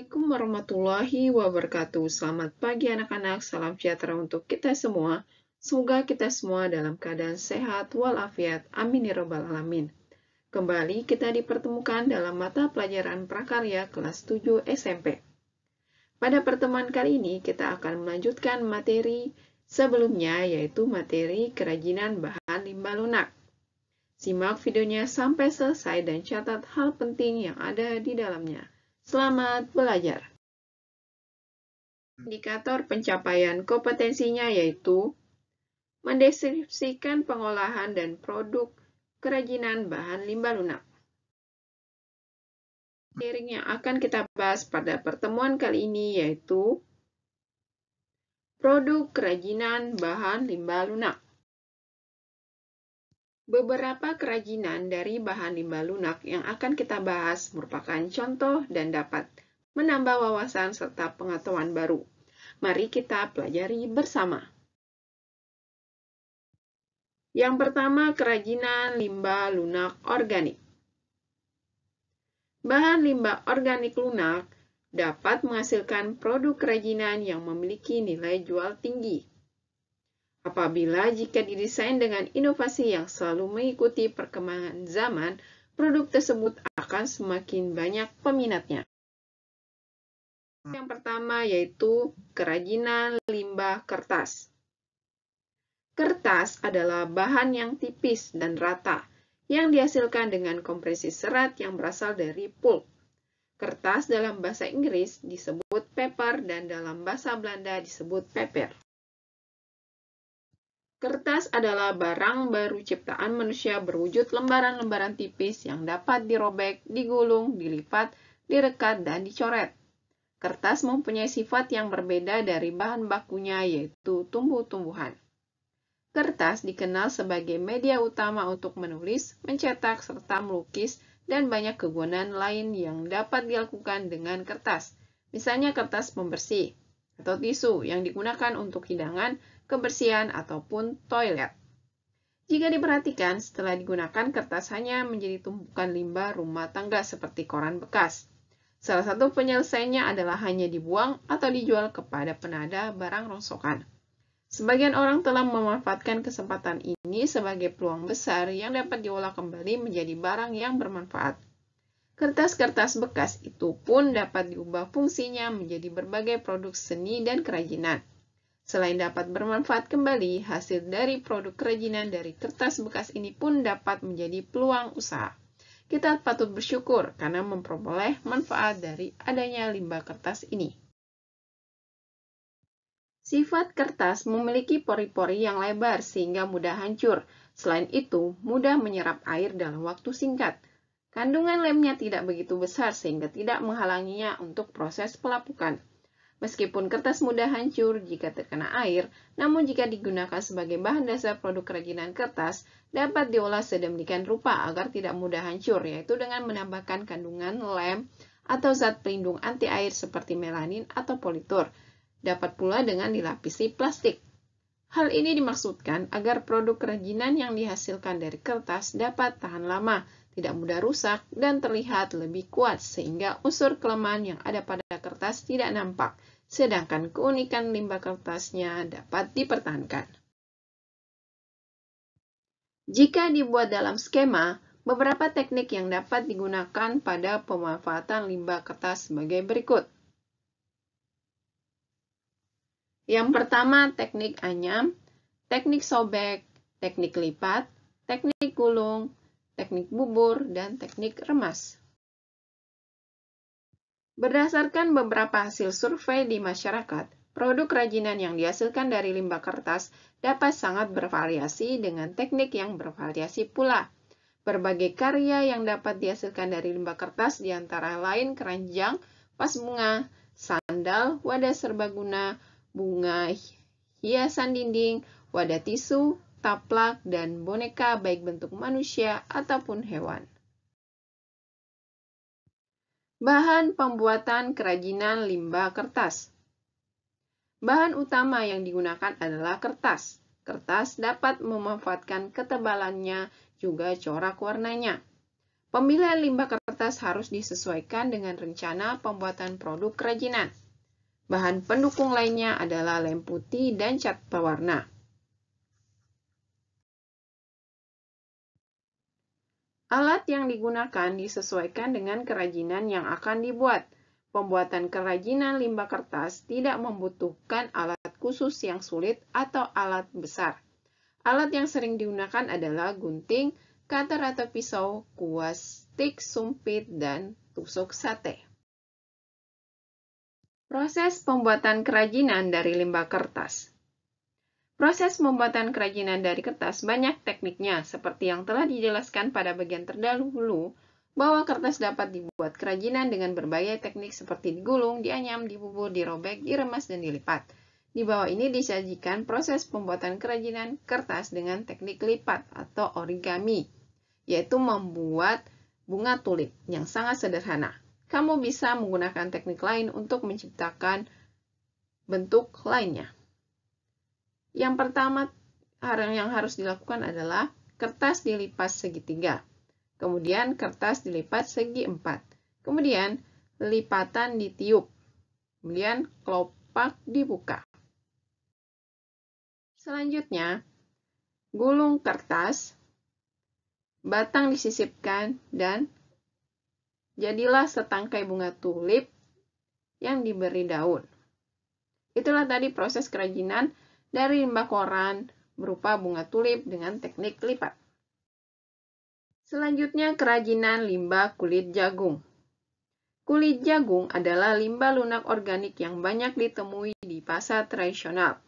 Assalamualaikum warahmatullahi wabarakatuh. Selamat pagi anak-anak, salam sejahtera untuk kita semua. Semoga kita semua dalam keadaan sehat walafiat. Amin ya rabbal alamin. Kembali kita dipertemukan dalam mata pelajaran prakarya kelas 7 SMP. Pada pertemuan kali ini kita akan melanjutkan materi sebelumnya, yaitu materi kerajinan bahan limbah lunak. Simak videonya sampai selesai dan catat hal penting yang ada di dalamnya. Selamat belajar. Indikator pencapaian kompetensinya yaitu mendeskripsikan pengolahan dan produk kerajinan bahan limbah lunak. Materi yang akan kita bahas pada pertemuan kali ini yaitu produk kerajinan bahan limbah lunak. Beberapa kerajinan dari bahan limbah lunak yang akan kita bahas merupakan contoh dan dapat menambah wawasan serta pengetahuan baru. Mari kita pelajari bersama. Yang pertama, kerajinan limbah lunak organik. Bahan limbah organik lunak dapat menghasilkan produk kerajinan yang memiliki nilai jual tinggi. Apabila jika didesain dengan inovasi yang selalu mengikuti perkembangan zaman, produk tersebut akan semakin banyak peminatnya. Yang pertama yaitu kerajinan limbah kertas. Kertas adalah bahan yang tipis dan rata, yang dihasilkan dengan kompresi serat yang berasal dari pulp. Kertas dalam bahasa Inggris disebut paper dan dalam bahasa Belanda disebut paper. Kertas adalah barang baru ciptaan manusia berwujud lembaran-lembaran tipis yang dapat dirobek, digulung, dilipat, direkat, dan dicoret. Kertas mempunyai sifat yang berbeda dari bahan bakunya, yaitu tumbuh-tumbuhan. Kertas dikenal sebagai media utama untuk menulis, mencetak, serta melukis, dan banyak kegunaan lain yang dapat dilakukan dengan kertas. Misalnya kertas pembersih atau tisu yang digunakan untuk hidangan, kebersihan, ataupun toilet. Jika diperhatikan, setelah digunakan, kertas hanya menjadi tumpukan limbah rumah tangga seperti koran bekas. Salah satu penyelesaiannya adalah hanya dibuang atau dijual kepada penada barang rongsokan. Sebagian orang telah memanfaatkan kesempatan ini sebagai peluang besar yang dapat diolah kembali menjadi barang yang bermanfaat. Kertas-kertas bekas itu pun dapat diubah fungsinya menjadi berbagai produk seni dan kerajinan. Selain dapat bermanfaat kembali, hasil dari produk kerajinan dari kertas bekas ini pun dapat menjadi peluang usaha. Kita patut bersyukur karena memperoleh manfaat dari adanya limbah kertas ini. Sifat kertas memiliki pori-pori yang lebar sehingga mudah hancur. Selain itu, mudah menyerap air dalam waktu singkat. Kandungan lemnya tidak begitu besar sehingga tidak menghalanginya untuk proses pelapukan. Meskipun kertas mudah hancur jika terkena air, namun jika digunakan sebagai bahan dasar produk kerajinan kertas, dapat diolah sedemikian rupa agar tidak mudah hancur, yaitu dengan menambahkan kandungan lem atau zat pelindung anti air seperti melanin atau politur. Dapat pula dengan dilapisi plastik. Hal ini dimaksudkan agar produk kerajinan yang dihasilkan dari kertas dapat tahan lama, tidak mudah rusak, dan terlihat lebih kuat sehingga unsur kelemahan yang ada pada kertas tidak nampak, sedangkan keunikan limbah kertasnya dapat dipertahankan. Jika dibuat dalam skema, beberapa teknik yang dapat digunakan pada pemanfaatan limbah kertas sebagai berikut. Yang pertama, teknik anyam, teknik sobek, teknik lipat, teknik gulung, teknik bubur, dan teknik remas. Berdasarkan beberapa hasil survei di masyarakat, produk kerajinan yang dihasilkan dari limbah kertas dapat sangat bervariasi dengan teknik yang bervariasi pula. Berbagai karya yang dapat dihasilkan dari limbah kertas diantara lain keranjang, vas bunga, sandal, wadah serbaguna, bunga hiasan dinding, wadah tisu, taplak, dan boneka baik bentuk manusia ataupun hewan. Bahan pembuatan kerajinan limbah kertas. Bahan utama yang digunakan adalah kertas. Kertas dapat memanfaatkan ketebalannya, juga corak warnanya. Pemilihan limbah kertas harus disesuaikan dengan rencana pembuatan produk kerajinan. Bahan pendukung lainnya adalah lem putih dan cat pewarna. Alat yang digunakan disesuaikan dengan kerajinan yang akan dibuat. Pembuatan kerajinan limbah kertas tidak membutuhkan alat khusus yang sulit atau alat besar. Alat yang sering digunakan adalah gunting, cutter atau pisau, kuas, stik, sumpit, dan tusuk sate. Proses pembuatan kerajinan dari limbah kertas. Proses pembuatan kerajinan dari kertas banyak tekniknya, seperti yang telah dijelaskan pada bagian terdahulu, bahwa kertas dapat dibuat kerajinan dengan berbagai teknik seperti digulung, dianyam, dibubur, dirobek, diremas, dan dilipat. Di bawah ini disajikan proses pembuatan kerajinan kertas dengan teknik lipat atau origami, yaitu membuat bunga tulip yang sangat sederhana. Kamu bisa menggunakan teknik lain untuk menciptakan bentuk lainnya. Yang pertama yang harus dilakukan adalah kertas dilipat segitiga. Kemudian kertas dilipat segi 4. Kemudian lipatan ditiup. Kemudian kelopak dibuka. Selanjutnya, gulung kertas, batang disisipkan, dan jadilah setangkai bunga tulip yang diberi daun. Itulah tadi proses kerajinan dari limbah koran berupa bunga tulip dengan teknik lipat. Selanjutnya, kerajinan limbah kulit jagung. Kulit jagung adalah limbah lunak organik yang banyak ditemui di pasar tradisional.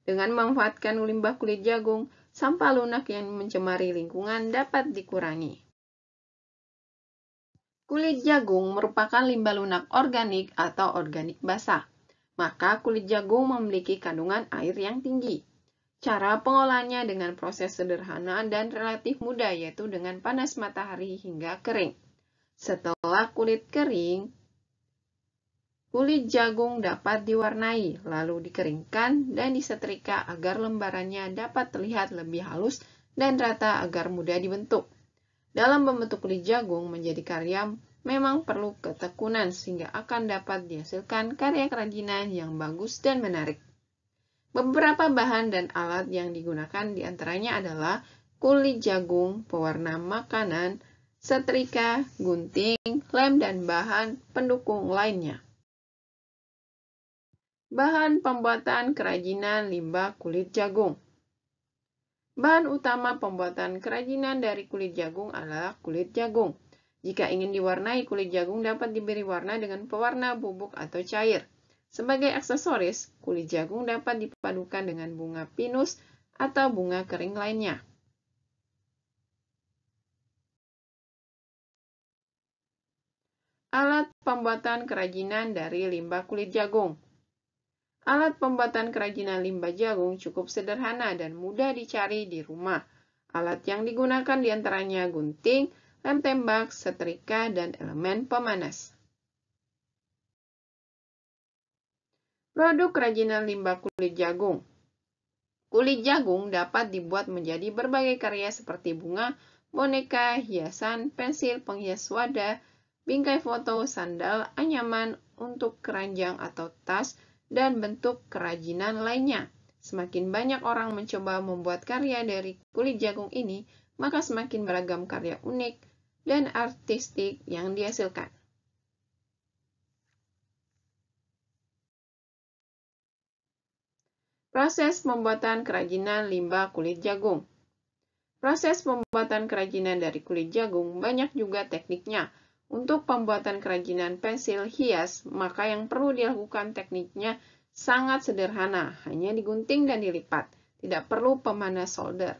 Dengan memanfaatkan limbah kulit jagung, sampah lunak yang mencemari lingkungan dapat dikurangi. Kulit jagung merupakan limbah lunak organik atau organik basah. Maka kulit jagung memiliki kandungan air yang tinggi. Cara pengolahannya dengan proses sederhana dan relatif mudah, yaitu dengan panas matahari hingga kering. Setelah kulit kering, kulit jagung dapat diwarnai, lalu dikeringkan dan disetrika agar lembarannya dapat terlihat lebih halus dan rata agar mudah dibentuk. Dalam membentuk kulit jagung menjadi karya memang perlu ketekunan sehingga akan dapat dihasilkan karya kerajinan yang bagus dan menarik. Beberapa bahan dan alat yang digunakan diantaranya adalah kulit jagung, pewarna makanan, setrika, gunting, lem, dan bahan pendukung lainnya. Bahan pembuatan kerajinan limbah kulit jagung. Bahan utama pembuatan kerajinan dari kulit jagung adalah kulit jagung. Jika ingin diwarnai, kulit jagung dapat diberi warna dengan pewarna bubuk atau cair. Sebagai aksesoris, kulit jagung dapat dipadukan dengan bunga pinus atau bunga kering lainnya. Alat pembuatan kerajinan dari limbah kulit jagung. Alat pembuatan kerajinan limbah jagung cukup sederhana dan mudah dicari di rumah. Alat yang digunakan diantaranya gunting, lem tembak, setrika, dan elemen pemanas. Produk kerajinan limbah kulit jagung. Kulit jagung dapat dibuat menjadi berbagai karya seperti bunga, boneka, hiasan, pensil, penghias wadah, bingkai foto, sandal, anyaman untuk keranjang atau tas, dan bentuk kerajinan lainnya. Semakin banyak orang mencoba membuat karya dari kulit jagung ini, maka semakin beragam karya unik dan artistik yang dihasilkan. Proses pembuatan kerajinan limbah kulit jagung. Proses pembuatan kerajinan dari kulit jagung banyak juga tekniknya. Untuk pembuatan kerajinan pensil hias, maka yang perlu dilakukan tekniknya sangat sederhana, hanya digunting dan dilipat. Tidak perlu pemanas solder.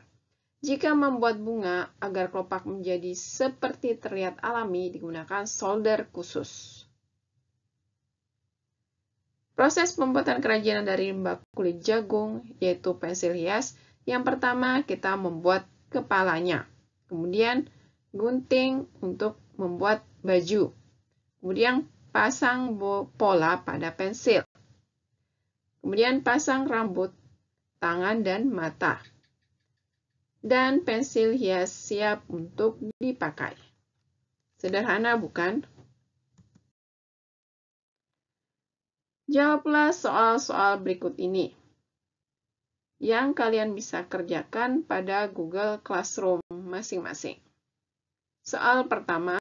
Jika membuat bunga agar kelopak menjadi seperti terlihat alami, digunakan solder khusus. Proses pembuatan kerajinan dari limbah kulit jagung, yaitu pensil hias. Yang pertama, kita membuat kepalanya. Kemudian, gunting untuk membuat baju. Kemudian, pasang pola pada pensil. Kemudian, pasang rambut, tangan, dan mata. Dan pensil hias siap untuk dipakai. Sederhana, bukan? Jawablah soal-soal berikut ini yang kalian bisa kerjakan pada Google Classroom masing-masing. Soal pertama,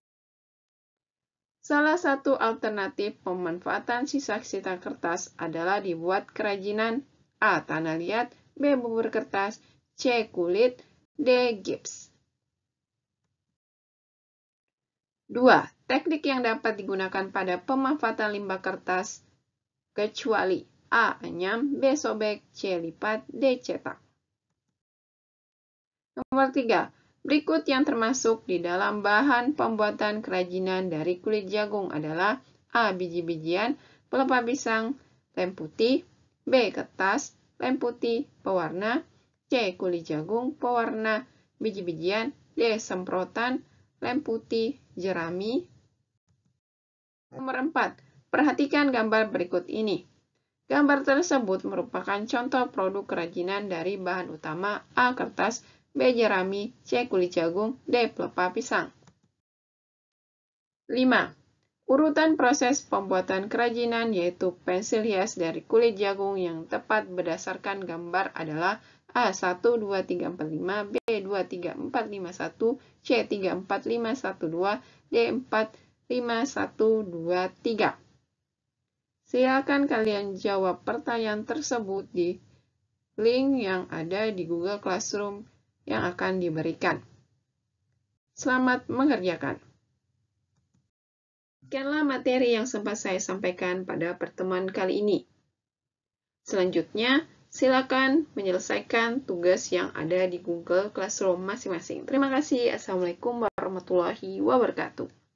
salah satu alternatif pemanfaatan sisa-sisa kertas adalah dibuat kerajinan A. Tanah liat, B. Bubur kertas, C. Kulit, D. Gips. 2. Teknik yang dapat digunakan pada pemanfaatan limbah kertas kecuali A. Anyam, B. Sobek, C. Lipat, D. Cetak. Nomor 3. Berikut yang termasuk di dalam bahan pembuatan kerajinan dari kulit jagung adalah A. Biji-bijian, pelepah pisang, lem putih, B. Kertas, lem putih, pewarna, C. Kulit jagung, pewarna, biji-bijian, D. Semprotan, lem putih, jerami. Nomor 4. Perhatikan gambar berikut ini. Gambar tersebut merupakan contoh produk kerajinan dari bahan utama A. Kertas, B. Jerami, C. Kulit jagung, D. Pelepah pisang. 5. Urutan proses pembuatan kerajinan yaitu pensil hias dari kulit jagung yang tepat berdasarkan gambar adalah A. 1, 2, 3, 4, 5, B. 2, 3, 4, 5, 1, C. 3, 4, 5, 1, 2, D. 4, 5, 1, 2, 3. Silakan kalian jawab pertanyaan tersebut di link yang ada di Google Classroom yang akan diberikan. Selamat mengerjakan. Sekianlah materi yang sempat saya sampaikan pada pertemuan kali ini. Selanjutnya, silakan menyelesaikan tugas yang ada di Google Classroom masing-masing. Terima kasih. Assalamualaikum warahmatullahi wabarakatuh.